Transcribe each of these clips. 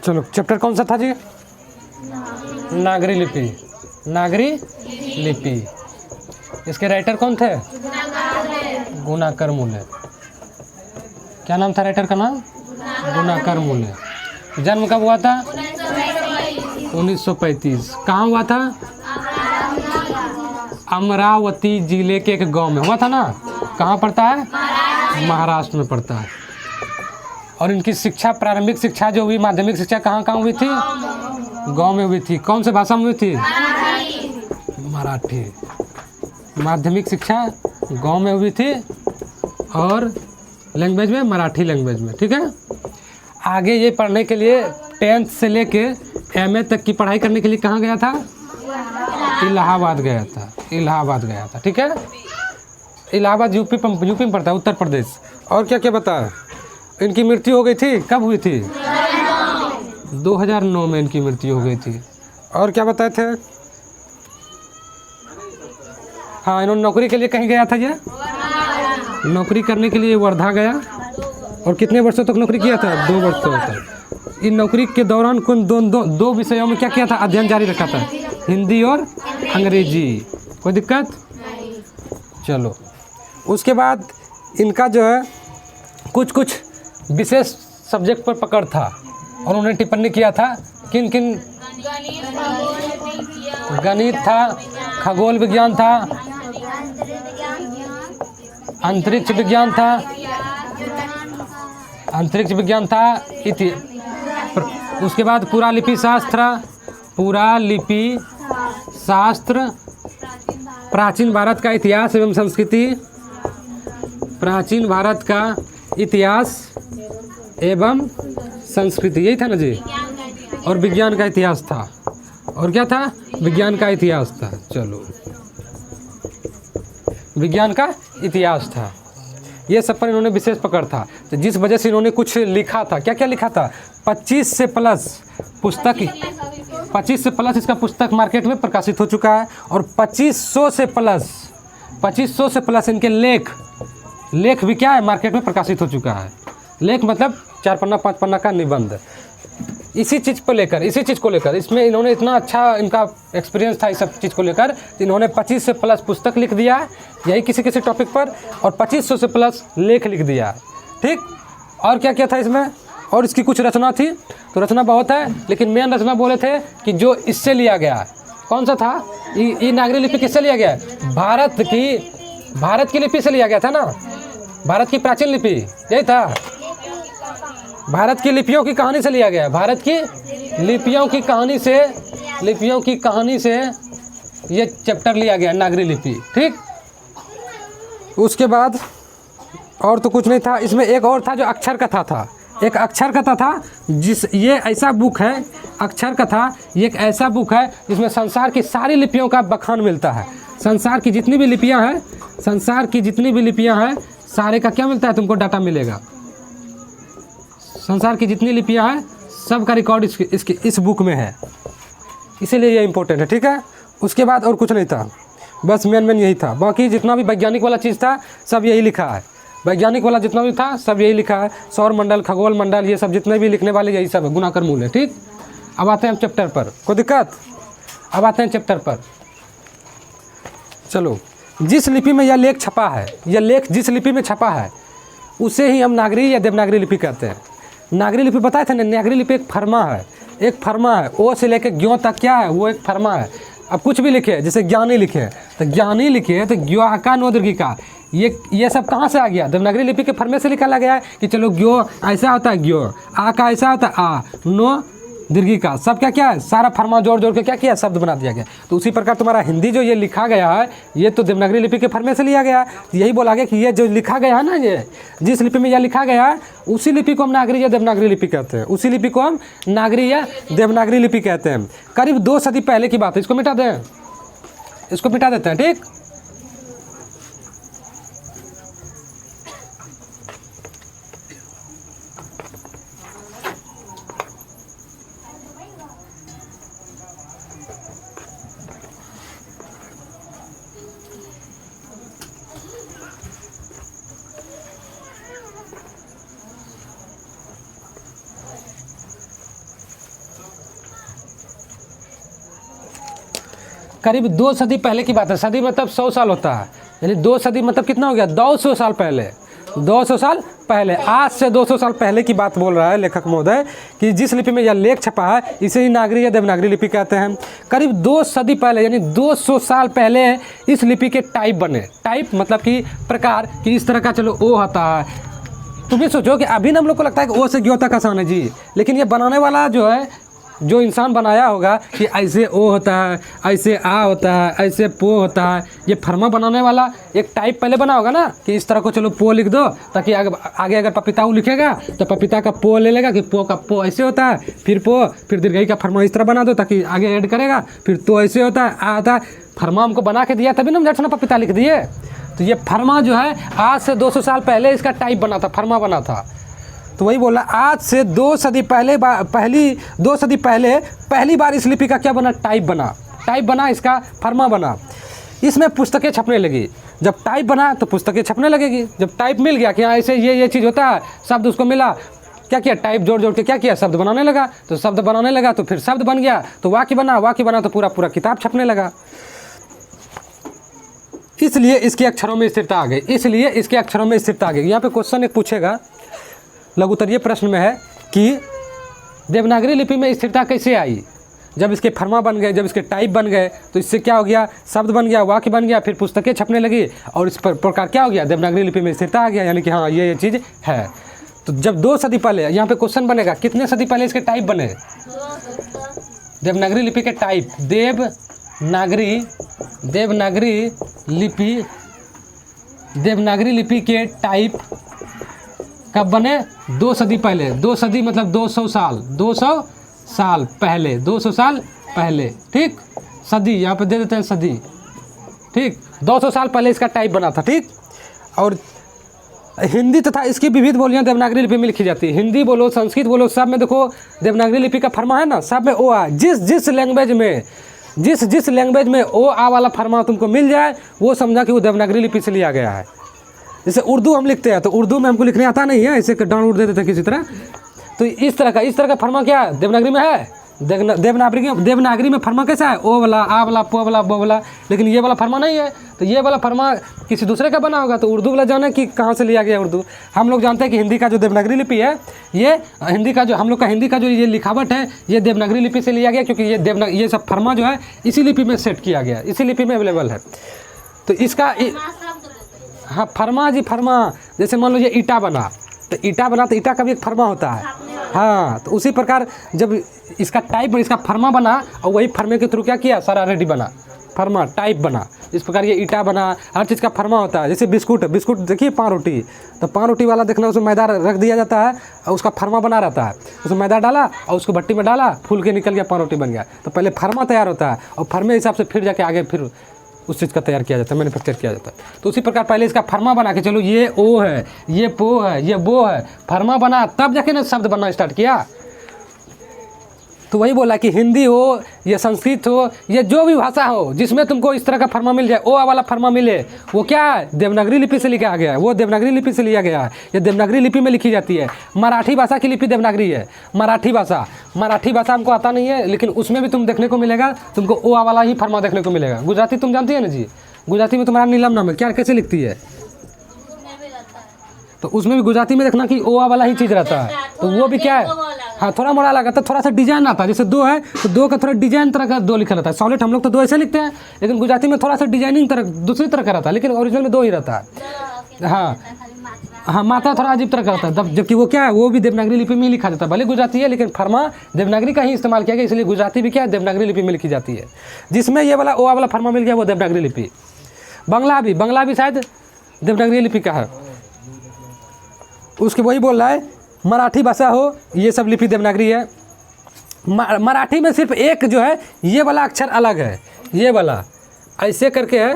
चलो चैप्टर कौन सा था जी? नागरी लिपि। नागरी लिपि। इसके राइटर कौन थे? गुणाकर मूले। क्या नाम था राइटर का नाम? गुणाकर मूले। जन्म कब हुआ था? 1935। कहाँ हुआ था? अमरावती जिले के एक गांव में हुआ था ना। कहाँ पड़ता है? महाराष्ट्र में पड़ता है। और इनकी शिक्षा, प्रारंभिक शिक्षा जो हुई, माध्यमिक शिक्षा कहाँ हुई थी? गांव में हुई थी। कौन से भाषा में हुई थी? मराठी। माध्यमिक शिक्षा गांव में हुई थी और लैंग्वेज में मराठी लैंग्वेज में। ठीक है। आगे ये पढ़ने के लिए 10th से लेके MA तक की पढ़ाई करने के लिए कहाँ गया था? इलाहाबाद गया था। इलाहाबाद गया था। ठीक है। इलाहाबाद यूपी में पड़ता है, उत्तर प्रदेश। और क्या क्या बताया? इनकी मृत्यु हो गई थी। कब हुई थी? 2009 में इनकी मृत्यु हो गई थी। और क्या बताए थे? हाँ, इन्होंने नौकरी के लिए कहीं गया था। ये नौकरी करने के लिए वर्धा गया। और कितने वर्षों तक नौकरी किया था? 2 वर्षों तक। इन नौकरी के दौरान कुल दो विषयों में क्या किया था? अध्ययन जारी रखा था, हिंदी और अंग्रेजी। कोई दिक्कत? चलो, उसके बाद इनका जो है कुछ विशेष सब्जेक्ट पर पकड़ था और उन्होंने टिप्पणी किया था। किन किन? गणित था, खगोल विज्ञान था, अंतरिक्ष विज्ञान था, उसके बाद पुरालिपि शास्त्र, प्राचीन भारत का इतिहास एवं संस्कृति, प्राचीन भारत का इतिहास एवं संस्कृति, यही था ना जी। और विज्ञान का इतिहास था। और क्या था? विज्ञान का इतिहास था। चलो, विज्ञान का इतिहास था। ये सब पर इन्होंने विशेष पकड़ था। तो जिस वजह से इन्होंने कुछ लिखा था। क्या क्या लिखा था? 25 से प्लस पुस्तक, 25 से प्लस इसका पुस्तक मार्केट में प्रकाशित हो चुका है। और 2500 से प्लस इनके लेख भी क्या है? मार्केट में प्रकाशित हो चुका है। लेख मतलब 4 पन्ना 5 पन्ना का निबंध। इसी चीज़ को लेकर इसमें इन्होंने इतना अच्छा इनका एक्सपीरियंस था इस सब चीज़ को लेकर, इन्होंने 25 से प्लस पुस्तक लिख दिया है, यही किसी टॉपिक पर, और 2500 से प्लस लेख लिख दिया है। ठीक। और क्या क्या था इसमें? और इसकी कुछ रचना थी। तो रचना बहुत है, लेकिन मेन रचना बोले थे कि जो इससे लिया गया है। कौन सा था? ये नागरी लिपि किससे लिया गया है? भारत की लिपि से लिया गया था ना। भारत की प्राचीन लिपि यही था। भारत की लिपियों की कहानी से लिया गया। भारत की लिपियों की कहानी से ये चैप्टर लिया गया, नागरी लिपि। ठीक। उसके बाद और तो कुछ नहीं था इसमें। एक और था जो अक्षर कथा था। एक अक्षर कथा था, ये ऐसा बुक है, अक्षर कथा ये एक ऐसा बुक है जिसमें संसार की सारी लिपियों का बखान मिलता है। संसार की जितनी भी लिपियां हैं सारे का क्या मिलता है? तुमको डाटा मिलेगा। संसार की जितनी लिपियां हैं सब का रिकॉर्ड इस बुक में है, इसीलिए ये इम्पोर्टेंट है। ठीक है। उसके बाद और कुछ नहीं था, बस मेन यही था। बाकी जितना भी वैज्ञानिक वाला चीज़ था सब यही लिखा है। वैज्ञानिक वाला जितना भी था सब यही लिखा है। सौर मंडल, खगोल मंडल, ये सब जितने भी लिखने वाले यही सब है, गुणाकर मूल है। ठीक। अब आते हैं चैप्टर पर। कोई दिक्कत? अब आते हैं चैप्टर पर। चलो, जिस लिपि में यह लेख छपा है, जिस लिपि में छपा है उसे ही हम नागरी या देवनागरी लिपि कहते हैं। नागरी लिपि बताए थे ना, नागरी लिपि एक फर्मा है। ओ से लेकर ज्ञो तक क्या है? वो एक फर्मा है। अब कुछ भी लिखे, जैसे ज्ञानी लिखे तो ज्ञो का नो दीर्घी का, ये सब कहाँ से आ गया? देवनागरी लिपि के फर्मे से निकाला गया है कि चलो ज्ञो ऐसा होता है, ज्ञो आ का ऐसा होता है, आ नो दीर्घी का, सब क्या है? सारा फर्मा जोड़ के क्या किया? शब्द बना दिया गया। तो उसी प्रकार तुम्हारा हिंदी जो ये लिखा गया है ये तो देवनागरी लिपि के फर्मे से लिया गया है। तो यही बोला गया कि ये जो लिखा गया है ना, ये जिस लिपि में यह लिखा गया है उसी लिपि को हम नागरी या देवनागरी लिपि कहते हैं। उसी लिपि को हम नागरी या देवनागरी लिपि कहते हैं। करीब 2 सदी पहले की बात है। इसको मिटा देते हैं। ठीक। करीब 2 सदी पहले की बात है। सदी मतलब 100 साल होता है, यानी 2 सदी मतलब कितना हो गया, 200 साल पहले। 200 साल पहले, आज से 200 साल पहले की बात बोल रहा है लेखक महोदय कि जिस लिपि में यह लेख छपा है इसे ही नागरी या देवनागरी लिपि कहते हैं। करीब 2 सदी पहले यानी 200 साल पहले इस लिपि के टाइप बने। टाइप मतलब कि प्रकार, कि इस तरह का चलो ओ होता है। तुम भी सोचो कि अभी ना हम लोग को लगता है कि ओ से ज्यों तक आसान है जी, लेकिन ये बनाने वाला जो है, जो इंसान बनाया होगा कि ऐसे ओ होता है, ऐसे आ होता है, ऐसे पो होता है, ये फर्मा बनाने वाला एक टाइप पहले बना होगा ना कि इस तरह को चलो पो लिख दो, ताकि आगे अगर पपीता लिखेगा तो पपीता का पो ले लेगा कि पो का पो ऐसे होता है, फिर पो, फिर दीर्घई का फर्मा इस तरह बना दो ताकि आगे ऐड करेगा, फिर तो ऐसे होता है, आ होता है। फर्मा हमको बना के दिया तभी ना हम झट से पपीता लिख दिए। तो ये फर्मा जो है आज से 200 साल पहले इसका टाइप बना था, फर्मा बना था। तो वही बोला, आज से 2 सदी पहले 2 सदी पहले पहली बार इस लिपि का क्या बना, टाइप बना। टाइप बना, इसका फर्मा बना। इसमें पुस्तकें छपने लगी। जब टाइप बना तो पुस्तकें छपने लगेगी। जब टाइप मिल गया कि हाँ ऐसे ये चीज़ होता है, शब्द उसको मिला, क्या किया, टाइप जोड़ जोड़ के क्या किया, शब्द बनाने लगा। तो शब्द बनाने लगा तो फिर शब्द बन गया, तो वाक्य बना, वाक्य बना तो पूरा पूरा किताब छपने लगा। इसलिए इसके अक्षरों में स्थिरता आ गई। इसलिए इसके अक्षरों में स्थिरता आ गई। यहाँ पे क्वेश्चन एक पूछेगा, लघुत्तरीय प्रश्न में है कि देवनागरी लिपि में स्थिरता कैसे आई। जब इसके फर्मा बन गए, जब इसके टाइप बन गए, तो इससे क्या हो गया, शब्द बन गया, वाक्य बन गया, फिर पुस्तकें छपने लगी, और इस प्रकार क्या हो गया, देवनागरी लिपि में स्थिरता आ गया, यानी कि हाँ ये चीज़ है। तो जब 2 सदी पहले, यहाँ पे क्वेश्चन बनेगा कितने सदी पहले इसके टाइप बने, देवनागरी लिपि के टाइप, देवनागरी लिपि के टाइप कब बने, 2 सदी पहले। 2 सदी मतलब 200 साल, 200 साल पहले, 200 साल पहले, ठीक। सदी यहाँ पे दे देते हैं सदी, ठीक। 200 साल पहले इसका टाइप बना था, ठीक। और हिंदी तथा इसकी विविध बोलियां देवनागरी लिपि में लिखी जाती है। हिंदी बोलो, संस्कृत बोलो, सब में देखो देवनागरी लिपि का फर्मा है ना, सब में ओ आ। जिस लैंग्वेज में ओ आ वाला फर्मा तुमको मिल जाए, वो समझा कि वो देवनागरी लिपि से लिया गया है। जैसे उर्दू हम लिखते हैं तो उर्दू में हमको लिखने आता नहीं है, ऐसे डाउनलोड दे देते हैं किसी तरह। तो इस तरह का फर्मा क्या देवनागरी में है। देवनागरी में फर्मा कैसा है, ओ वाला, आ वाला, पो वाला, बो वाला, लेकिन ये वाला फर्मा नहीं है। तो ये वाला फर्मा किसी दूसरे का बना होगा, तो उर्दू वाला जाने कि कहाँ से लिया गया उर्दू। हम लोग जानते हैं कि हिंदी का जो देवनागरी लिपि है, ये हिंदी का जो ये लिखावट है, ये देवनागरी लिपि से लिया गया, क्योंकि ये सब फर्मा जो है इसी लिपि में सेट किया गया, इसी लिपि में अवेलेबल है। तो इसका हाँ फर्मा जी, फर्मा जैसे मान लो ये ईटा बना, तो ईटा का भी एक फर्मा होता है। हाँ, तो उसी प्रकार जब इसका टाइप, इसका फर्मा बना, और वही फर्मे के थ्रू क्या किया, सारा रेडी बना, फर्मा टाइप बना। इस प्रकार ये ईटा बना, हर चीज़ का फर्मा होता है। जैसे बिस्कुट देखिए, पान रोटी, तो पान रोटी वाला देखना, उसमें मैदा रख दिया जाता है और उसका फर्मा बना रहता है। उसमें मैदा डाला और उसको भट्टी में डाला, फूल के निकल गया, पान रोटी बन गया। तो पहले फर्मा तैयार होता है, और फर्मे हिसाब से फिर जाके आगे फिर उस चीज़ का तैयार किया जाता है, मैन्युफैक्चर किया जाता है। तो उसी प्रकार पहले इसका फर्मा बना के चलो, ये ओ है, ये पो है, ये बो है, फर्मा बना, तब जाके ना शब्द बनना स्टार्ट किया। तो वही बोला कि हिंदी हो या संस्कृत हो, ये जो भी भाषा हो जिसमें तुमको इस तरह का फर्मा मिल जाए, ओ वाला फर्मा मिले, वो क्या है, देवनागरी लिपि से लिखा गया है, वो देवनागरी लिपि से लिया गया है। ये देवनागरी लिपि में लिखी जाती है। मराठी भाषा की लिपि देवनागरी है। मराठी भाषा हमको आता नहीं है, लेकिन उसमें भी तुम देखने को मिलेगा, तुमको ओ वाला ही फर्मा देखने को मिलेगा। गुजराती तुम जानती है ना जी, गुजराती में तुम्हारा नीलम नाम है, क्या कैसे लिखती है, तो उसमें भी गुजराती में देखना कि ओ वाला ही चीज़ रहता है। तो वो भी क्या है, हाँ थोड़ा मोड़ा लगा, तो थोड़ा सा डिजाइन आता है। जैसे 2 है तो 2 का थोड़ा डिजाइन तरह का 2 लिखा रहता है। सॉलिड हम लोग तो 2 ऐसे लिखते हैं, लेकिन गुजराती में थोड़ा सा डिजाइनिंग तरह दूसरी तरह का रहता है, लेकिन ओरिजिनल में 2 ही रहता है। हाँ, मात्रा थोड़ा अजीब तरह का रहता है, जबकि वो क्या है, वो भी देवनागरी लिपि में ही लिखा जाता है। भले गुजराती है, लेकिन फर्मा देवनागरी का ही इस्तेमाल किया गया, इसलिए गुजराती भी क्या है, देवनागरी लिपि में लिखी जाती है। जिसमें ये वाला ओ वाला फर्मा मिल गया, वो देवनागरी लिपि। बंगला भी शायद देवनागरी लिपि का है। उसके वही बोल रहा है, मराठी भाषा हो, ये सब लिपि देवनागरी है। मराठी में सिर्फ एक जो है, ये वाला अक्षर अलग है, ये वाला ऐसे करके है,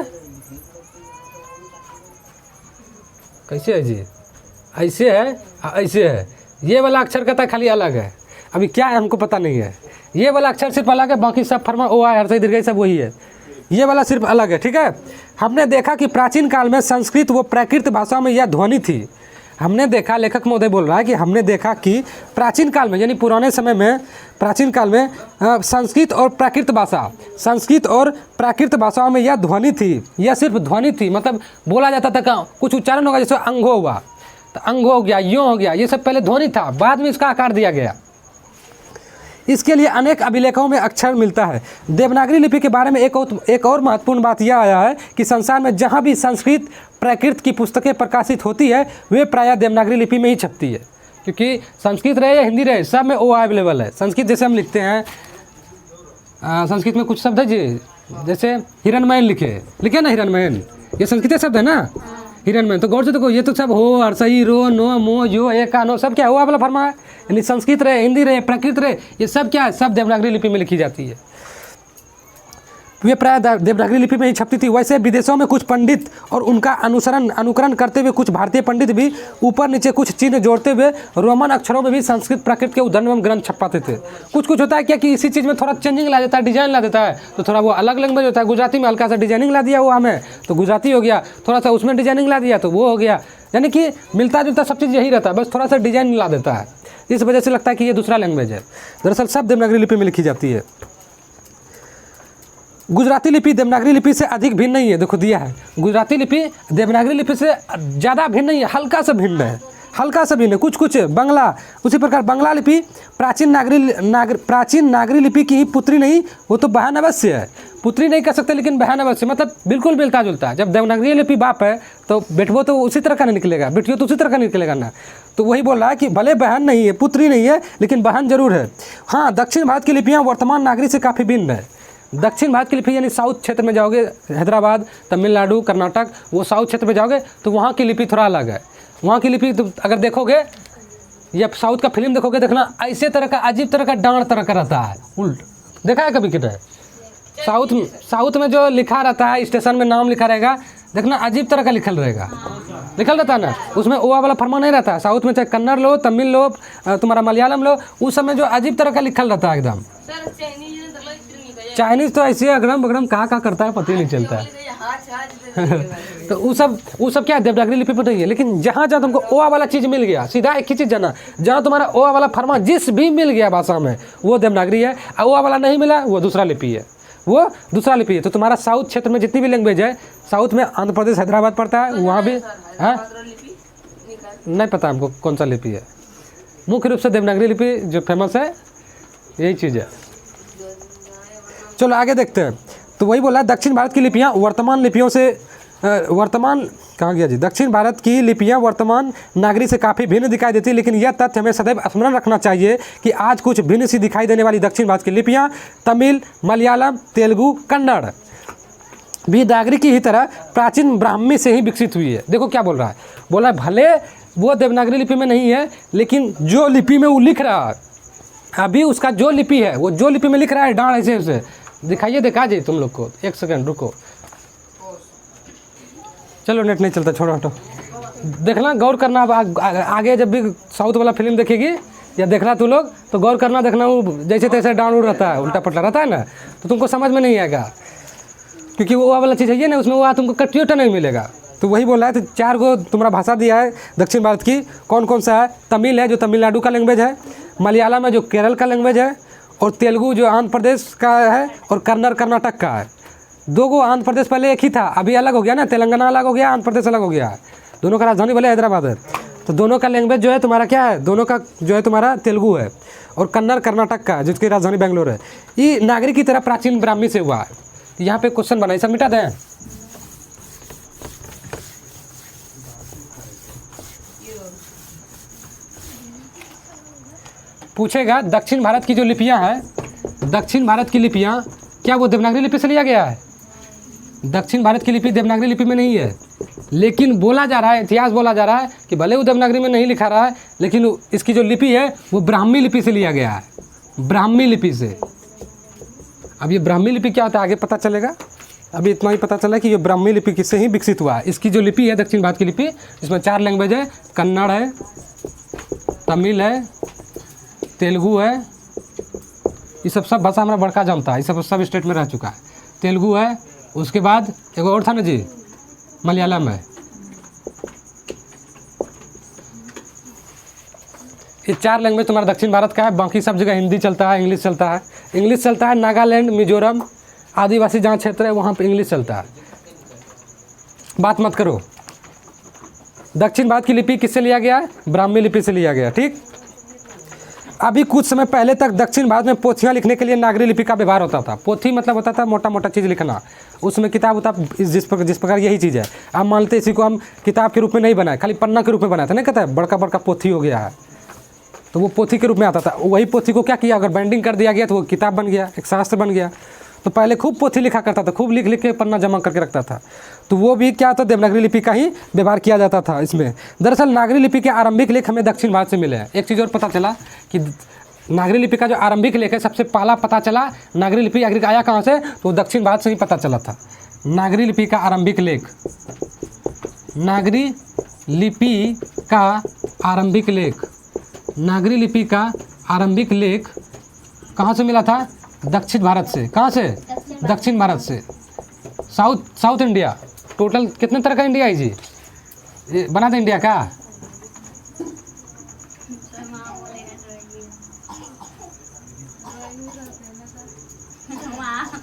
कैसे है जी, ऐसे है, ऐसे है, ये वाला अक्षर कहता है खाली अलग है। अभी क्या है हमको पता नहीं है, ये वाला अक्षर सिर्फ अलग है, बाकी सब फर्मा ओ आ हर्षई दीर्घई सब वही है, ये वाला सिर्फ अलग है, ठीक है। हमने देखा कि प्राचीन काल में संस्कृत व प्राकृत भाषा में यह ध्वनि थी। हमने देखा, लेखक महोदय बोल रहा है कि हमने देखा कि प्राचीन काल में यानी पुराने समय में, प्राचीन काल में संस्कृत और प्राकृत भाषा, संस्कृत और प्राकृत भाषाओं में यह ध्वनि थी, यह सिर्फ ध्वनि थी, मतलब बोला जाता था कहाँ कुछ उच्चारण होगा, जैसे अंगो हुआ तो अंगो हो गया, यो हो गया, ये सब पहले ध्वनि था, बाद में इसका आकार दिया गया। इसके लिए अनेक अभिलेखों में अक्षर मिलता है। देवनागरी लिपि के बारे में एक और महत्वपूर्ण बात यह आया है कि संसार में जहाँ भी संस्कृत प्राकृत की पुस्तकें प्रकाशित होती है वे प्रायः देवनागरी लिपि में ही छपती है, क्योंकि संस्कृत रहे या हिंदी रहे सब में ओ अवेलेबल है। संस्कृत जैसे हम लिखते हैं, संस्कृत में कुछ शब्द है जी, जैसे हिरणमयन लिखे ना, हिरणमयन ये संस्कृत शब्द है ना, हिरणमयन। तो गौर से देखो, ये तो सब हो, अरसई, रो, नो, मो, यो, ए, का, नो, सब क्या हुआ वाला फरमा है, यानी संस्कृत रहे, हिंदी रहे, प्राकृत रहे, ये सब क्या है, सब देवनागरी लिपि में लिखी जाती है। वे प्राय देवनागरी लिपि में ही छपती थी। वैसे विदेशों में कुछ पंडित और उनका अनुकरण करते हुए कुछ भारतीय पंडित भी ऊपर नीचे कुछ चिन्ह जोड़ते हुए रोमन अक्षरों में भी संस्कृत प्राकृत के उदाहरण एवं ग्रंथ छपाते थे। कुछ होता है क्या कि इसी चीज़ में थोड़ा चेंजिंग ला देता है, डिजाइन ला देता है, तो थोड़ा वो अलग लैंग्वेज होता है। गुजराती में हल्का सा डिजाइनिंग ला दिया वो हमें, तो गुजराती हो गया, थोड़ा सा उसमें डिजाइनिंग ला दिया तो वो हो गया, यानी कि मिलता जुलता सब चीज़ यही रहता है, बस थोड़ा सा डिजाइन ला देता है, इस वजह से लगता है कि ये दूसरा लैंग्वेज है। दरअसल सब देवनागरी लिपि में लिखी जाती है। गुजराती लिपि देवनागरी लिपि से अधिक भिन्न नहीं है, देखो दिया है, गुजराती लिपि देवनागरी लिपि से ज़्यादा भिन्न नहीं है, हल्का सा भिन्न है, हल्का सा भिन्न है। कुछ बंगला, उसी प्रकार बंगला लिपि प्राचीन नागरी लिपि की ही पुत्री नहीं, वो तो बहन अवश्य है, पुत्री नहीं कह सकते लेकिन बहन अवश्य, मतलब बिल्कुल मिलता जुलता है। जब देवनागरी लिपि बाप है तो बेटवो तो उसी तरह का नहीं निकलेगा, बेटियों तो उसी तरह का निकलेगा ना। तो वही बोल रहा है कि भले बहन नहीं है, पुत्री नहीं है, लेकिन बहन जरूर है। हाँ, दक्षिण भारत की लिपियाँ वर्तमान नागरी से काफ़ी भिन्न है। दक्षिण भारत की लिपि यानी साउथ क्षेत्र में जाओगे, हैदराबाद, तमिलनाडु, कर्नाटक, वो साउथ क्षेत्र में जाओगे तो वहाँ की लिपि थोड़ा अलग है। वहाँ की लिपि तो अगर देखोगे या साउथ का फिल्म देखोगे, देखना ऐसे तरह का अजीब तरह का डांड तरह का रहता है, उल्ट देखा है कभी किधर? साउथ में जो लिखा रहता है, स्टेशन में नाम लिखा रहेगा, देखना अजीब तरह का लिखल रहेगा, लिखल रहता है ना, उसमें ओ वाला फरमा नहीं रहता है। साउथ में चाहे कन्नड़ लो, तमिल लो, तुम्हारा मलयालम लो, उस समय जो अजीब तरह का लिखल रहता है एकदम। चाइनीज तो ऐसे अगड़म बगड़म कहाँ करता है पता ही नहीं चलता है। तो वो सब क्या देवनागरी लिपि पर नहीं है। लेकिन जहाँ तुमको ओ वाला चीज़ मिल गया, सीधा एक ही चीज़ जाना, जहाँ तुम्हारा ओ वाला फरमा जिस भी मिल गया भाषा में वो देवनागरी है, और ओ वाला नहीं मिला वो दूसरा लिपि है, वो दूसरा लिपि है। तो तुम्हारा साउथ क्षेत्र में जितनी भी लैंग्वेज है, साउथ में आंध्र प्रदेश हैदराबाद पड़ता है, वहाँ भी हाँ नहीं पता हमको कौन सा लिपि है। मुख्य रूप से देवनागरी लिपि जो फेमस है यही चीज़ है। चलो आगे देखते हैं। तो वही बोला, दक्षिण भारत की लिपियाँ वर्तमान लिपियों से कहाँ गया जी, दक्षिण भारत की लिपियाँ वर्तमान नागरी से काफ़ी भिन्न दिखाई देती है, लेकिन यह तथ्य हमें सदैव स्मरण रखना चाहिए कि आज कुछ भिन्न सी दिखाई देने वाली दक्षिण भारत की लिपियाँ तमिल, मलयालम, तेलुगु, कन्नड़ भी नागरी की ही तरह प्राचीन ब्राह्मी से ही विकसित हुई है। देखो क्या बोल रहा है, बोला भले वो देवनागरी लिपि में नहीं है, लेकिन जो लिपि में वो लिख रहा है अभी, उसका जो लिपि है वो जो लिपि में लिख रहा है डांड ऐसे ऐसे दिखाइए, दिखा जी तुम लोग को, एक सेकंड रुको, चलो नेट नहीं चलता, छोड़ो हटो। देखना, गौर करना, अब आगे जब भी साउथ वाला फिल्म देखेगी या देखना तू लोग तो गौर करना, देखना वो जैसे तैसे डांड उड़ रहता है, उल्टा पलटा रहता है ना, तो तुमको समझ में नहीं आएगा, क्योंकि वो वाला चीज़ है ना, उसमें वो तुमको कट्योटा नहीं मिलेगा। तो वही बोल रहा है। तो 4 गो तुम्हारा भाषा दिया है दक्षिण भारत की, कौन कौन सा है? तमिल है जो तमिलनाडु का लैंग्वेज है, मलयालम है जो केरल का लैंग्वेज है, और तेलुगु जो आंध्र प्रदेश का है, और कन्नड़ कर्नाटक का है। 2 गो आंध्र प्रदेश पहले एक ही था, अभी अलग हो गया ना, तेलंगाना अलग हो गया, आंध्र प्रदेश अलग हो गया, दोनों का राजधानी भले हैदराबाद है। तो दोनों का लैंग्वेज जो है तुम्हारा क्या है, दोनों का जो है तुम्हारा तेलुगु है, और कन्नड़ कर्नाटक का जिसकी राजधानी बेंगलोर है। ये नागरिक की तरह प्राचीन ब्राह्मी से हुआ है। यहाँ पे क्वेश्चन बनाए, सब मिटा दें। पूछेगा दक्षिण भारत की जो लिपियां हैं, दक्षिण भारत की लिपियां क्या वो देवनागरी लिपि से लिया गया है? दक्षिण भारत की लिपि देवनागरी लिपि में नहीं है, लेकिन बोला जा रहा है, इतिहास बोला जा रहा है कि भले वो देवनागरी में नहीं लिखा रहा है, लेकिन इसकी जो लिपि है वो ब्राह्मी लिपि से लिया गया है, ब्राह्मी लिपि से। अब ये ब्राह्मी लिपि क्या होता है आगे पता चलेगा, अभी इतना ही पता चला कि ये ब्राह्मी लिपि किससे ही विकसित हुआ है। इसकी जो लिपि है दक्षिण भारत की लिपि, इसमें 4 लैंग्वेज है, कन्नड़ है, तमिल है, तेलुगु है, ये सब भाषा हमारा बड़का जानता है, ये सब स्टेट में रह चुका है। तेलुगु है, उसके बाद एक और था ना जी, मलयालम है, ये 4 लैंग्वेज तुम्हारा दक्षिण भारत का है, बाकी सब जगह हिंदी चलता है, इंग्लिश चलता है। इंग्लिश चलता है नागालैंड, मिजोरम, आदिवासी जहाँ क्षेत्र है वहाँ पे इंग्लिश चलता है। बात मत करो। दक्षिण भारत की लिपि किससे लिया गया है? ब्राह्मी लिपि से लिया गया। ठीक, अभी कुछ समय पहले तक दक्षिण भारत में पोथियाँ लिखने के लिए नागरी लिपि का व्यवहार होता था। पोथी मतलब होता था मोटा मोटा चीज़ लिखना, उसमें किताब उताब जिस प्रकार यही चीज़ है। आप मानते इसी को हम किताब के रूप में नहीं बनाए, खाली पन्ना के रूप में बनाया था, नहीं कहता है बड़का बड़का पोथी हो गया है, तो वो पोथी के रूप में आता था। वही पोथी को क्या किया, अगर बाइंडिंग कर दिया गया तो वो किताब बन गया, एक शास्त्र बन गया। तो पहले खूब पोथी लिखा करता था, खूब लिख लिख के पन्ना जमा करके रखता था। तो वो भी क्या था, देवनागरी लिपि का ही व्यवहार किया जाता था इसमें। दरअसल नागरी लिपि के आरंभिक लेख हमें दक्षिण भारत से मिले हैं। एक चीज़ और पता चला कि नागरी लिपि का जो आरंभिक लेख है, सबसे पहला पता चला नागरी लिपि आया कहाँ से, तो दक्षिण भारत से ही पता चला था। नागरी लिपि का आरंभिक लेख, नागरी लिपि का आरंभिक लेख, नागरी लिपि का आरंभिक लेख कहाँ से मिला था? दक्षिण भारत से। कहाँ से? दक्षिण भारत से। South India. टोटल कितने तरह का इंडिया है जी? ये बना था इंडिया का?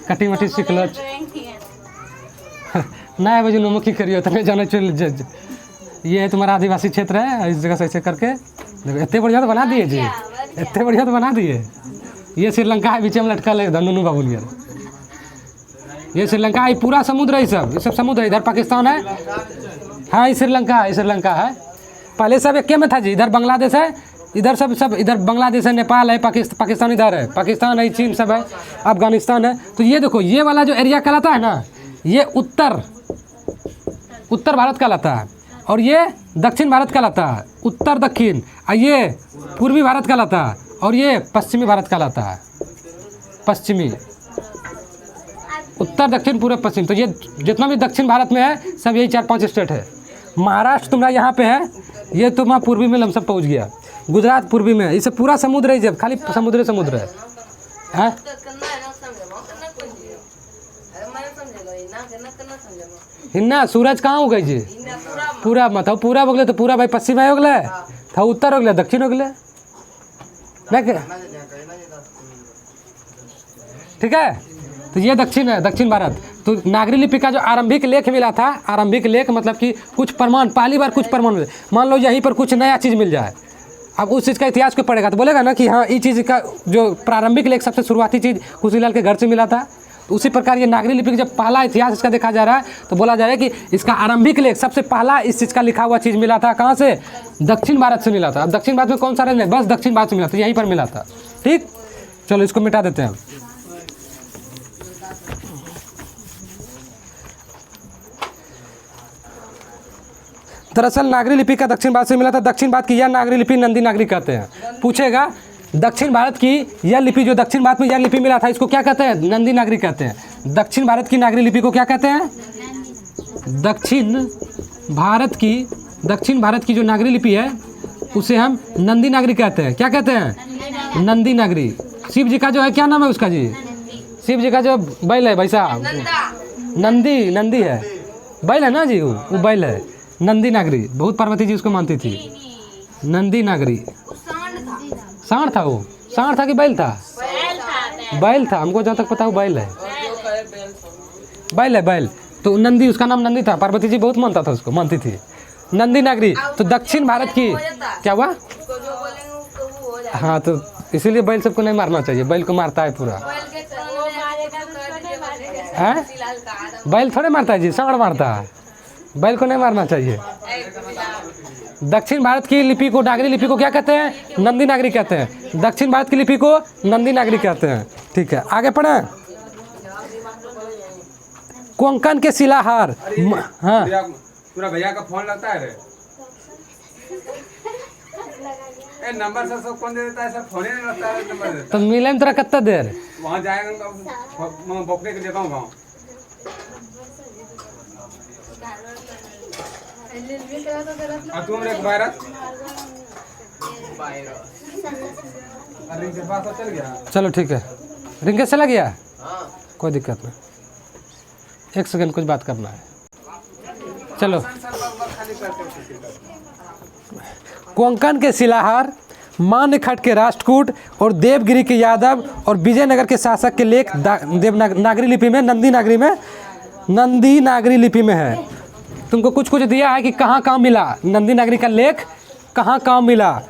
कटी मटी सीख लो ना बजे नमुखी करियो तब जाना चल। ये है तुम्हारा आदिवासी क्षेत्र है, इस जगह से ऐसे करके देखो, इतने बढ़िया तो बना दिए जी, इतने बढ़िया तो बना दिए। ये श्रीलंका है, बीच में लटकल है धनुनु बाबुलियर। ये श्रीलंका है, पूरा समुद्र है, ये सब समुद्र है। इधर पाकिस्तान है, हाँ ये श्रीलंका है, श्रीलंका है। पहले सब एक में था जी, इधर बांग्लादेश है, इधर सब इधर बांग्लादेश है, नेपाल है, पाकिस्तान इधर है, पाकिस्तान है, चीन सब है, अफगानिस्तान है। तो ये देखो, ये वाला जो एरिया कहलाता है ना, ये उत्तर भारत कहलाता है, और ये दक्षिण भारत कहलाता है, उत्तर दक्षिण। और ये पूर्वी भारत कहलाता है, और ये पश्चिमी भारत कहलाता है, पश्चिमी। उत्तर दक्षिण पूर्व पश्चिम। तो ये जितना भी दक्षिण भारत में है सब यही 4-5 स्टेट है। महाराष्ट्र तुम्हारा यहाँ पे है, ये तुम्हारा पूर्वी में लमसम पहुँच गया। गुजरात पूर्वी में, इसे पूरा समुद्र है, जब खाली समुद्र है। हिन्ना सूरज कहाँ हो गई जी? पूरा मत पूरा हो गए तो पूरा भाई पश्चिम हो गए था, उत्तर हो गया, दक्षिण हो गए, ठीक है। तो ये दक्षिण है, दक्षिण भारत। तो नागरी लिपि का जो आरंभिक लेख मिला था, आरंभिक लेख मतलब कि कुछ प्रमाण, पहली बार कुछ प्रमाण मिले। मान लो यहीं पर कुछ नया चीज़ मिल जाए, अब उस चीज़ का इतिहास को पढ़ेगा तो बोलेगा ना कि हाँ ये चीज़ का जो प्रारंभिक लेख, सबसे शुरुआती चीज़ खुशीलाल के घर से मिला था। तो उसी प्रकार ये नागरी लिपि का जब पहला इतिहास इसका देखा जा रहा है तो बोला जा रहा है कि इसका आरंभिक लेख सबसे पहला इस चीज़ का लिखा हुआ चीज़ मिला था कहाँ से? दक्षिण भारत से मिला था। अब दक्षिण भारत में कौन सा राज्य है? बस दक्षिण भारत से मिला था, यहीं पर मिला था। ठीक, चलो इसको मिटा देते हैं। दरअसल नागरी लिपि का दक्षिण भारत से मिला था। दक्षिण भारत की यह नागरी लिपि नंदी नागरी कहते हैं। पूछेगा दक्षिण भारत की यह लिपि, जो दक्षिण भारत में यह लिपि मिला था, इसको क्या कहते हैं? नंदी नागरी कहते हैं। दक्षिण भारत की नागरी लिपि को क्या कहते हैं? दक्षिण भारत की जो नागरी लिपि है उसे हम नंदी नागरी कहते हैं। क्या कहते हैं? नंदी नागरी। शिव जी का जो है, क्या नाम है उसका जी? शिव जी का जो बैल है भाई साहब, नंदी है, बैल है ना जी, वो बैल है, नंदी नागरी। बहुत पार्वती जी उसको मानती थी। नंदी नागरी सांड था, वो सांड था कि बैल था? बैल था, हमको जहाँ तक पता है बैल है, बैल। तो नंदी, उसका नाम नंदी था। पार्वती जी बहुत मानता था उसको, मानती थी। नंदी नागरी। तो दक्षिण भारत की क्या हुआ? हाँ, तो इसीलिए बैल सबको नहीं मारना चाहिए, बैल को मारता है पूरा। बैल थोड़े मारता है जी, सांड मारता है, बैल को नहीं मारना चाहिए। दक्षिण भारत की लिपि को, नागरी लिपि को क्या कहते हैं? नंदी नागरी कहते हैं। दक्षिण भारत की लिपि को नंदी नागरी कहते हैं। ठीक है, आगे पढ़े। कोंकण के शिलाहार। हाँ, पूरा भैया का फोन लगता है रे, नंबर सर सब कौन दे देता है सर? फोन ही नहीं लगता है नंबर। तो मिले में तेरा कितना देर? वहाँ जाएगा मैं बोकने के देता हूँ गाँव। तुम एक वायरस रिंग के पास चल गया। चलो ठीक है, रिंग के चला गया, कोई दिक्कत नहीं। 1 सेकंड कुछ बात करना है। चलो, कोंकण के शिलाहार मान्य खट के राष्ट्रकूट और देवगिरी के यादव और विजयनगर के शासक के लेख देवनागरी लिपि में, नंदी नागरी लिपि में है। तुमको कुछ कुछ दिया है कि कहाँ कहाँ मिला नंदी नागरी का लेख, कहाँ कहाँ मिला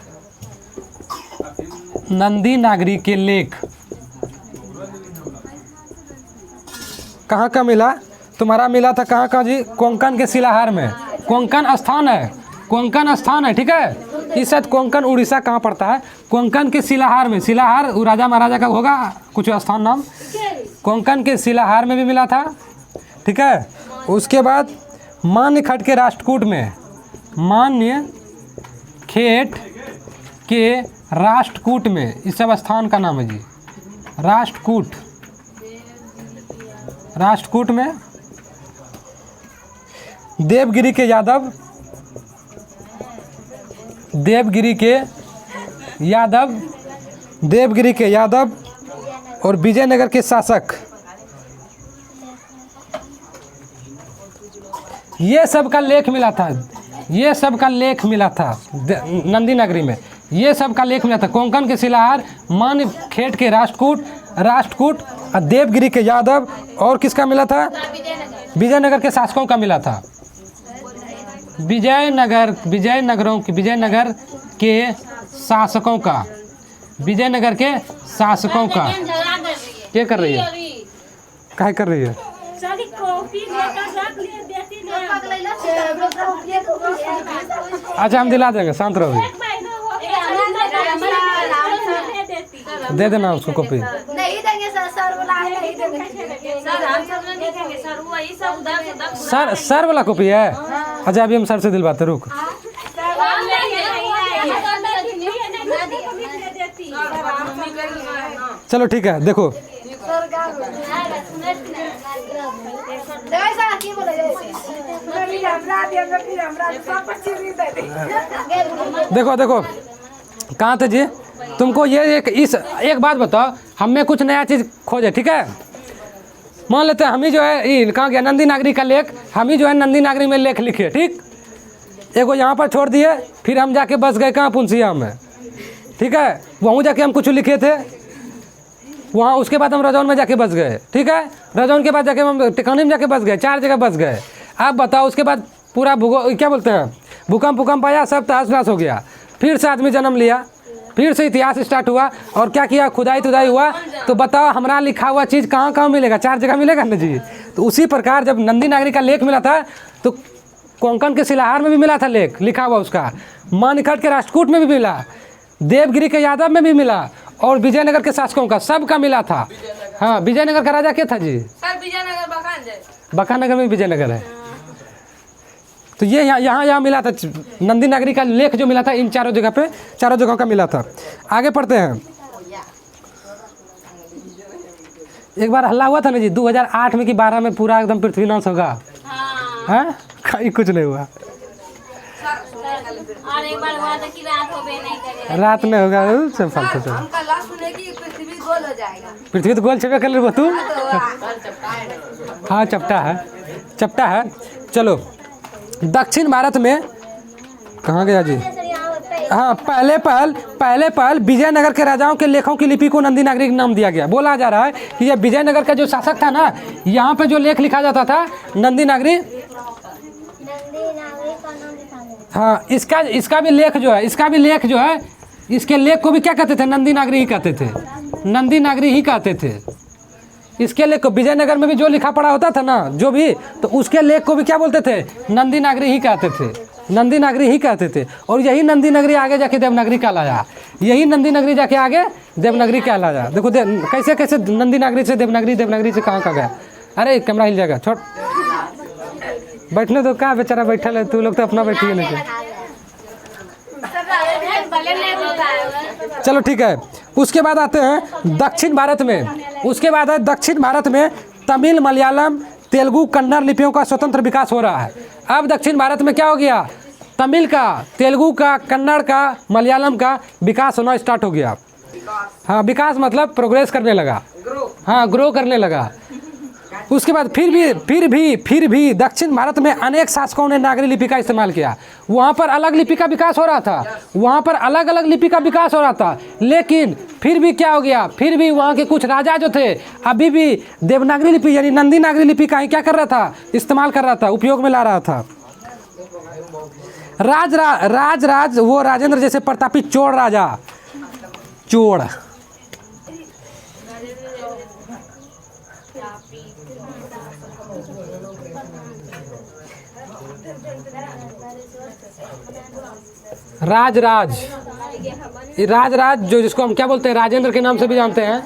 नंदी नागरी के लेख, कहाँ कहाँ मिला? तुम्हारा मिला था कहाँ कहाँ जी? कोंकण के शिलाहार में। कोंकण स्थान है, कोंकण स्थान है, ठीक है। इस शायद कोंकण उड़ीसा कहाँ पड़ता है? कोंकण के शिलाहार में। शिलाहार राजा महाराजा का होगा कुछ स्थान नाम। कोंकण के शिलाहार में भी मिला था, ठीक है। उसके बाद मान्य खट के राष्ट्रकूट में, मान्य खेट के राष्ट्रकूट में, इस सब स्थान का नाम है जी राष्ट्रकूट। राष्ट्रकूट में देवगिरी के यादव, देवगिरी के यादव और विजयनगर के शासक, ये सब का लेख मिला था, ये सब का लेख मिला था नंदी नागरी में, ये सब का लेख मिला था। कोंकण के शिलाहार, मान्य खेट के राष्ट्रकूट और देवगिरी के यादव और किसका मिला था? विजयनगर के शासकों का मिला था। विजयनगर के शासकों का, विजयनगर के शासकों का। क्या कर रही है? क्या कर रही है? अच्छा हम दिला देंगे, शांत रहो। दे देना उसको कॉपी। नहीं देंगे सर, सर वाला है नहीं देंगे सर, हम सब नहीं देखेंगे सर, वही सब उधर सर वाला कॉपी है। अच्छा अभी हम सर से दिलवाते, रुक। चलो ठीक है, देखो देखो देखो कहाँ थे जी? तुमको ये एक बात बताओ, हमें कुछ नया चीज़ खोजे, ठीक है। मान लेते हैं हम ही जो है कहाँ गया नंदी नागरी का लेख, हम ही जो है नंदी नागरी में लेख लिखे, ठीक। एगो यहाँ पर छोड़ दिए, फिर हम जाके बस गए कहाँ? पुंसिया में, ठीक है। वहाँ जाके हम कुछ लिखे थे वहाँ, उसके बाद हम रजौन में जाके बस गए, ठीक है। रजौन के बाद जाके हम टिकानी में जाके बस गए, 4 जगह बस गए। आप बताओ उसके बाद पूरा क्या बोलते हैं भूकंप आया, सब तहस नहस हो गया। फिर से आदमी जन्म लिया, फिर से इतिहास स्टार्ट हुआ और क्या किया? खुदाई हुआ। तो बताओ हमारा लिखा हुआ चीज़ कहाँ कहाँ मिलेगा? 4 जगह मिलेगा ना जी। तो उसी प्रकार जब नंदी नागरी का लेख मिला था तो कोंकण के शिलाहार में भी मिला था लेख लिखा हुआ उसका, मानखट के राष्ट्रकूट में भी मिला, देवगिरी के यादव में भी मिला और विजयनगर के शासकों का सबका मिला था। हाँ, विजयनगर का राजा क्या था जी? सर विजयनगर बकानगर में विजयनगर है। तो ये यहाँ मिला था नंदी नागरी का लेख जो मिला था, इन चारों जगह पे, चारों जगहों का मिला था। आगे पढ़ते हैं। एक बार हल्ला हुआ था ना जी 2008 में कि 12 में पूरा एकदम पृथ्वी नाश होगा। हाँ, कहीं कुछ नहीं हुआ। और एक बार हुआ था कि रात हो गई नहीं करेगा, रात में होगा सब फालतू से। हम कल सुने कि पृथ्वी गोल हो जाएगा। पृथ्वी तो गोल छेबे कर ले तू। हाँ चपटा है। चलो दक्षिण भारत में कहाँ गया जी? हाँ, पहले पहल विजयनगर के राजाओं के लेखों की लिपि को नंदी नागरी नाम दिया गया। बोला जा रहा है कि यह विजयनगर का जो शासक था ना, यहाँ पे जो लेख लिखा जाता था नंदी नागरी। हाँ, इसका भी लेख जो है, इसके लेख को भी क्या कहते थे? नंदी नागरी ही कहते थे, नंदी नागरी ही कहते थे। इसके लेख को विजयनगर में भी जो लिखा पढ़ा होता था ना, जो भी, तो उसके लेख को भी क्या बोलते थे? नंदी नागरी ही कहते थे, नंदी नागरी ही कहते थे। और यही नंदी नगरी आगे जाके देवनागरी कहलाया, यही नंदी नगरी जाके आगे देवनागरी कहलाया। देखो कैसे कैसे नंदी नागरी से देवनागरी से कहाँ गया। अरे कैमरा हिल जाएगा, छोड़ बैठने दो। कहाँ बेचारा बैठल है, तू लोग तो अपना बैठिए नहीं। चलो ठीक है। उसके बाद आते हैं दक्षिण भारत में। उसके बाद है दक्षिण भारत में तमिल, मलयालम, तेलुगु, कन्नड़ लिपियों का स्वतंत्र विकास हो रहा है। अब दक्षिण भारत में क्या हो गया? तमिल का, तेलुगु का, कन्नड़ का, मलयालम का विकास होना स्टार्ट हो गया। हाँ, विकास मतलब प्रोग्रेस करने लगा। हाँ, ग्रो करने लगा। उसके बाद फिर भी दक्षिण भारत में अनेक शासकों ने नागरी लिपि का इस्तेमाल किया। वहाँ पर अलग लिपि का विकास हो रहा था, वहाँ पर अलग अलग लिपि का विकास हो रहा था, लेकिन फिर भी क्या हो गया, फिर भी वहाँ के कुछ राजा जो थे अभी भी देवनागरी लिपि यानी नंदी नागरी लिपि का ही क्या कर रहा था, इस्तेमाल कर रहा था, उपयोग में ला रहा था। राज वो राजेंद्र जैसे प्रतापी चोड़ राजा, चोड़ राज जो जिसको हम क्या बोलते हैं, राजेंद्र के नाम से भी जानते हैं।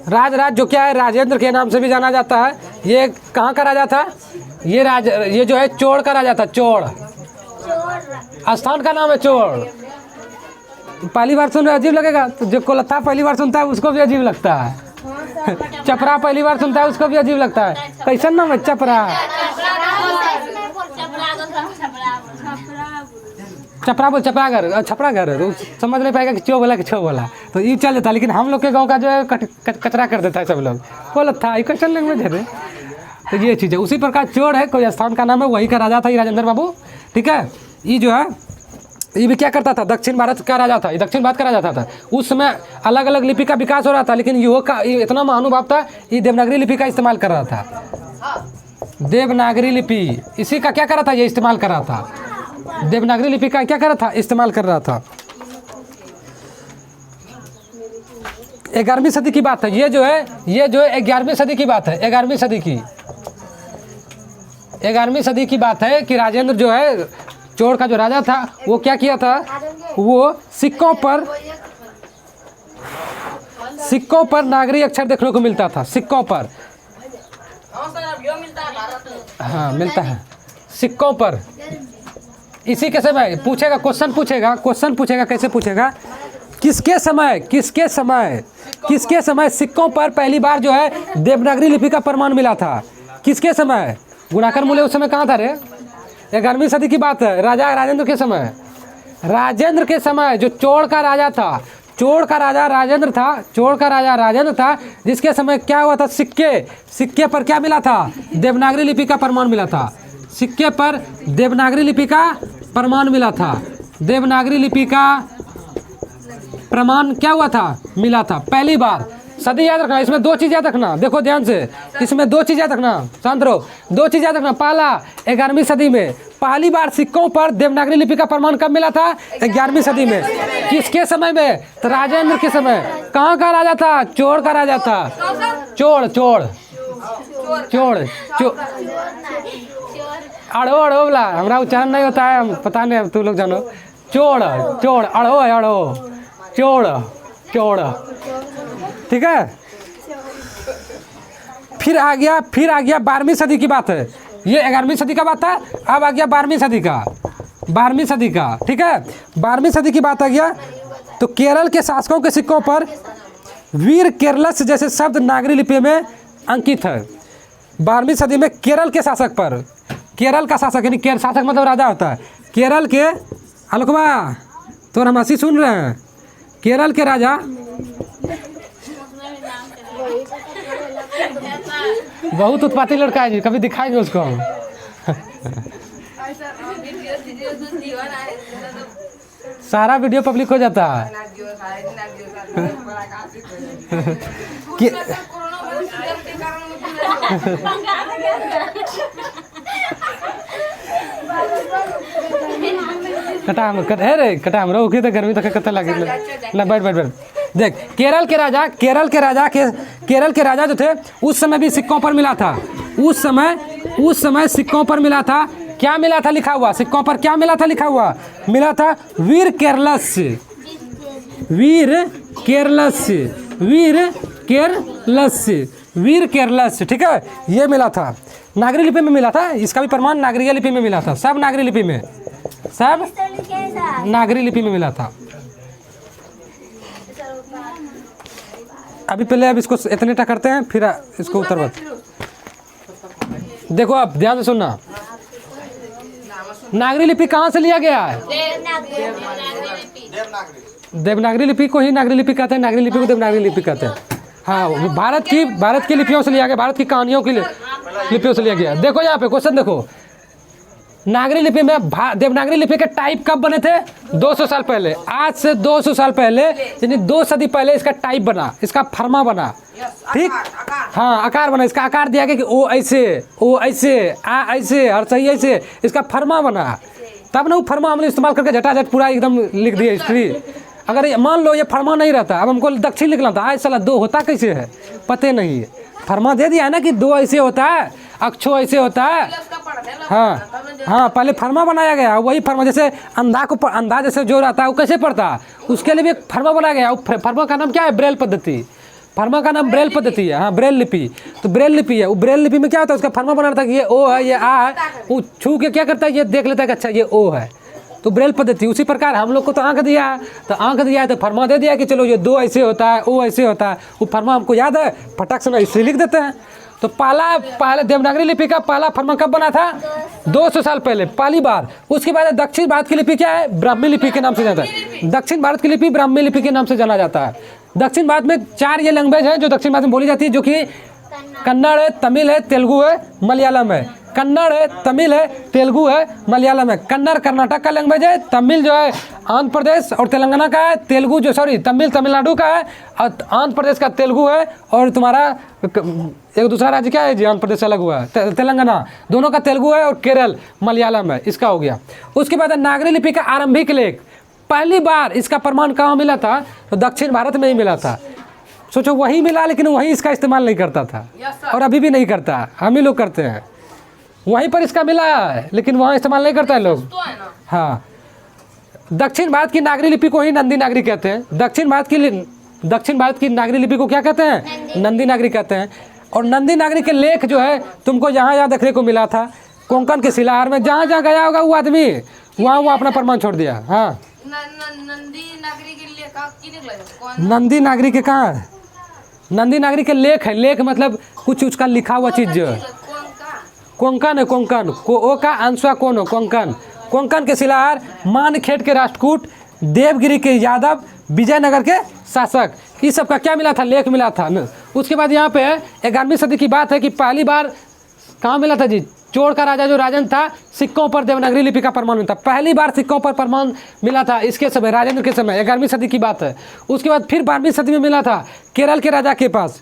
राज जो क्या है, राजेंद्र के नाम से भी जाना जाता है। ये कहाँ का राजा था, ये जो है चोड़ का राजा था। चोड़ स्थान का नाम है चोड़। पहली बार सुन रहे अजीब लगेगा, तो जो कोलत्था पहली बार सुनता है उसको भी अजीब लगता है। चपरा पहली बार सुनता है उसको भी अजीब लगता है। कैसा नाम है चपरा, छपरागर तो समझ नहीं पाएगा कि चो बोला कि छो बोला, तो ये चल जाता है। लेकिन हम लोग के गांव का जो है कचरा कर देता है सब लोग, कोलत्था क्वेश्चन लैंग्वेज है। तो ये चीज़ है। उसी प्रकार चोड़ है, कोई स्थान का नाम है, वही का राजा था ये राजेंद्र बाबू। ठीक है, ये जो है ये भी क्या करता था, दक्षिण भारत का राजा था, ये दक्षिण भारत का राजा था। उस समय अलग अलग लिपि का विकास हो रहा था, लेकिन ये इतना महानुभाव था, ये देवनागरी लिपि का इस्तेमाल कर रहा था। देवनागरी लिपि इसी का क्या कर रहा था, ये इस्तेमाल कर रहा था। देवनागरी लिपि का क्या कर रहा था, इस्तेमाल कर रहा था। 11वीं सदी की बात है ये जो है 11वीं सदी की बात है। 11वीं सदी की बात है कि राजेंद्र जो है चोड़ का जो राजा था वो क्या किया था, वो सिक्कों पर नागरी अक्षर देखने को मिलता था। सिक्कों पर, हाँ मिलता है सिक्कों पर। इसी के समय पूछेगा, क्वेश्चन पूछेगा कैसे पूछेगा, किसके समय सिक्कों पर पहली बार जो है देवनागरी लिपि का प्रमाण मिला था। किसके समय, गुणाकर मूल्य उस समय कहाँ था रे, 11वीं सदी की बात है। राजेंद्र के समय जो चोड़ का राजा था, चोड़ का राजा राजेंद्र था, जिसके समय क्या हुआ था, सिक्के पर क्या मिला था, देवनागरी लिपि का प्रमाण मिला था। सिक्के पर देवनागरी लिपि का प्रमाण मिला था। देवनागरी लिपि का प्रमाण क्या हुआ था, मिला था पहली बार। सदी याद रखना, इसमें 2 चीज़ याद रखना, देखो ध्यान से, इसमें 2 चीज़ याद रखना, शांत रहो। 2 चीज़ याद रखना। पहला, 11वीं सदी में पहली बार सिक्कों पर देवनागरी लिपि का प्रमाण कब मिला था, 11वीं सदी में। किसके समय में, तो राजेंद्र के समय। कहाँ का राजा था, चोड़ का राजा था। चोड़ अड़ो बोला, हमारा उच्चारण नहीं होता है, पता नहीं, तू लोग जानो। चोड़ अड़ो चोड़, ठीक है। फिर आ गया 12वीं सदी की बात है। ये 11वीं सदी का बात था, अब आ गया 12वीं सदी का, ठीक है। 12वीं सदी की बात आ गया तो केरल के शासकों के सिक्कों पर वीर केरलस जैसे शब्द नागरी लिपि में अंकित है। 12वीं सदी में केरल के शासक पर, केरल का शासक यानी शासक मतलब राजा होता है। केरल के अलकुमा तो हम हंसी सुन रहे हैं, केरल के राजा बहुत उत्पाती लड़का है जी, कभी दिखाएंगे उसको हम। सारा वीडियो पब्लिक हो जाता है। कटाम रहो तो गर्मी तक कत लगे ना। बैठ देख, केरल के राजा जो थे उस समय भी सिक्कों पर मिला था। उस समय सिक्कों पर मिला था, क्या मिला था लिखा हुआ, सिक्कों पर क्या मिला था लिखा हुआ, मिला था वीर केरलस, ठीक है। ये मिला था, नागरी लिपि में मिला था। इसका भी प्रमाण नागरी लिपि में मिला था। सब नागरी लिपि में मिला था। अभी पहले अब इसको इतने टा करते हैं, फिर इसको उत्तर देखो। अब ध्यान से सुनना, नागरी लिपि कहाँ से लिया गया है, देवनागरी लिपि को ही नागरी लिपि कहते हैं, नागरी लिपि को देवनागरी लिपि कहते हैं। हाँ, वो भारत की लिपियों से लिया गया, भारत की कहानियों की लिपियों से लिया गया। देखो यहाँ पे क्वेश्चन देखो, नागरी लिपि में देवनागरी लिपि के टाइप कब बने थे? 200 साल पहले। आज से 200 साल पहले, यानी 2 सदी पहले इसका टाइप बना, इसका फर्मा बना, ठीक। हाँ, आकार बना, इसका आकार दिया गया कि ओ ऐसे, आ ऐसे और सही ऐसे, इसका फर्मा बना। तब ना वो फर्मा हमने इस्तेमाल करके झटाझट पूरा एकदम लिख दिया हिस्ट्री। अगर मान लो ये फर्मा नहीं रहता, अब हमको दक्षिण लिखना था, आज साला 2 होता कैसे है पते नहीं है। फर्मा दे दिया है ना कि 2 ऐसे होता है, अक्षो ऐसे होता है। हाँ, पहले फर्मा बनाया गया, वही फर्मा जैसे अंधा जैसे जो रहता है वो कैसे पढ़ता है, उसके लिए भी एक फर्मा बनाया गया। फर्मा का नाम क्या है? ब्रेल पद्धति। फर्मा का नाम ब्रेल पद्धति है। हाँ, ब्रेल लिपि। तो ब्रेल लिपि है, वो ब्रेल लिपि में क्या होता है, उसका फर्मा बना रहता है कि ये ओ है, ये आ है। वो छू के क्या करता है, ये देख लेता है कि अच्छा ये ओ है, तो ब्रेल पद्धति। उसी प्रकार हम लोग को तो आंख दिया है, तो फर्मा दे दिया कि चलो ये 2 ऐसे होता है, ओ ऐसे होता है। वो फर्मा हमको याद है, फटाक से इससे लिख देते हैं। तो पहले देवनागरी लिपि का पहला फर्मा कब बना था? 200 साल पहले, पहली बार। उसके बाद दक्षिण भारत की लिपि क्या है? ब्राह्मी लिपि के नाम से जाता है। दक्षिण भारत की लिपि ब्राह्मी लिपि के नाम से जाना जाता है। दक्षिण भारत में 4 ये लैंग्वेज है जो दक्षिण भारत में बोली जाती है, जो कि कन्नड़ है, तमिल है, तेलुगु है, मलयालम है। कन्नड़ है, तमिल है, तेलुगु है, मलयालम है। कन्नड़ कर्नाटक का लैंग्वेज है, तमिल जो है आंध्र प्रदेश और तेलंगाना का है, तेलुगु जो तमिल तमिलनाडु का है, और आंध्र प्रदेश का तेलुगु है, और तुम्हारा एक दूसरा राज्य क्या है जी, आंध्र प्रदेश अलग हुआ है, तेलंगाना, दोनों का तेलुगु है, और केरल मलयालम है। इसका हो गया। उसके बाद नागरी लिपि का आरंभिक लेख, पहली बार इसका प्रमाण कहाँ मिला था? तो दक्षिण भारत में ही मिला था। सोचो, वहीं मिला, लेकिन वहीं इसका इस्तेमाल नहीं करता था, और अभी भी नहीं करता, हम ही लोग करते हैं। वहीं पर इसका मिला है, लेकिन वहाँ इस्तेमाल नहीं करता है लोग। हाँ, दक्षिण भारत की नागरी लिपि को ही नंदी नागरी कहते हैं। दक्षिण भारत की नागरी लिपि को क्या कहते हैं? नंदी नागरी कहते हैं। और नंदी नागरी के लेख जो है तुमको यहाँ देखने को मिला था, कोंकण के शिलाहार में। जहाँ जहाँ गया होगा वो आदमी वहाँ वो अपना प्रमाण छोड़ दिया। हाँ, नंदी नागरी के कहाँ है? नंदी नागरी के लेख है। लेख मतलब कुछ उसका लिखा हुआ चीज जो है। कोंकण है, कोंकण ओ का अंशवा कौन हो? कोंकण। कोंकण के शिलाहार, मानखेड़ के राष्ट्रकूट, देवगिरी के यादव, विजयनगर के शासक, इस सब का क्या मिला था? लेख मिला था। उसके बाद यहाँ पे 11वीं सदी की बात है कि पहली बार कहाँ मिला था जी? चोर का राजा जो राजन था, सिक्कों पर देवनागरी लिपि का प्रमाण मिला था। पहली बार सिक्कों पर प्रमाण मिला था इसके समय, राजेंद्र के समय, 11वीं सदी की बात है। उसके बाद फिर 12वीं सदी में मिला था केरल के राजा के पास,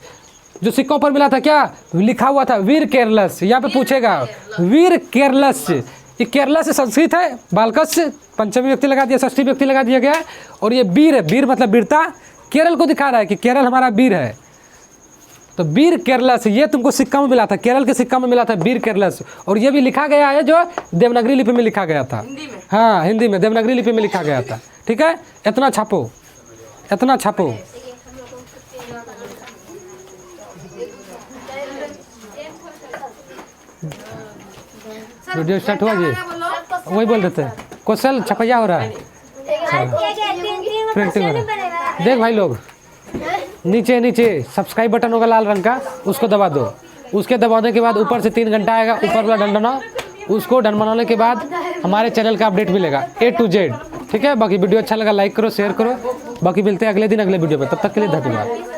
जो सिक्कों पर मिला था, क्या लिखा हुआ था? वीर केरलस। यहाँ पे पूछेगा वीर केरलस। ये केरला से संस्कृत है, बालकस पंचमी व्यक्ति लगा दिया, षष्ठी व्यक्ति लगा दिया गया। और ये वीर है, वीर मतलब वीरता, केरल को दिखा रहा है कि केरल हमारा वीर है। तो वीर केरलस, ये तुमको सिक्का में मिला था, केरल के सिक्का में मिला था वीर केरलस। और ये भी लिखा गया है जो देवनागरी लिपि में लिखा गया था। हाँ, हिंदी में देवनागरी लिपि में लिखा गया था। ठीक है, इतना छापो, इतना छापो। वीडियो स्टार्ट हुआ जी? वही बोल देते हैं, क्वेश्चन छपैया हो रहा है, प्रिंटिंग हो रहा है। देख भाई लोग, नीचे नीचे सब्सक्राइब बटन होगा लाल रंग का, उसको दबा दो। उसके दबाने के बाद ऊपर से 3 घंटा आएगा, ऊपर वाला डन बनाओ। उसको डन बनाने के बाद हमारे चैनल का अपडेट मिलेगा A to Z। ठीक है, बाकी वीडियो अच्छा लगा लाइक करो, शेयर करो। बाकी मिलते हैं अगले दिन अगले वीडियो में, तब तक के लिए धन्यवाद।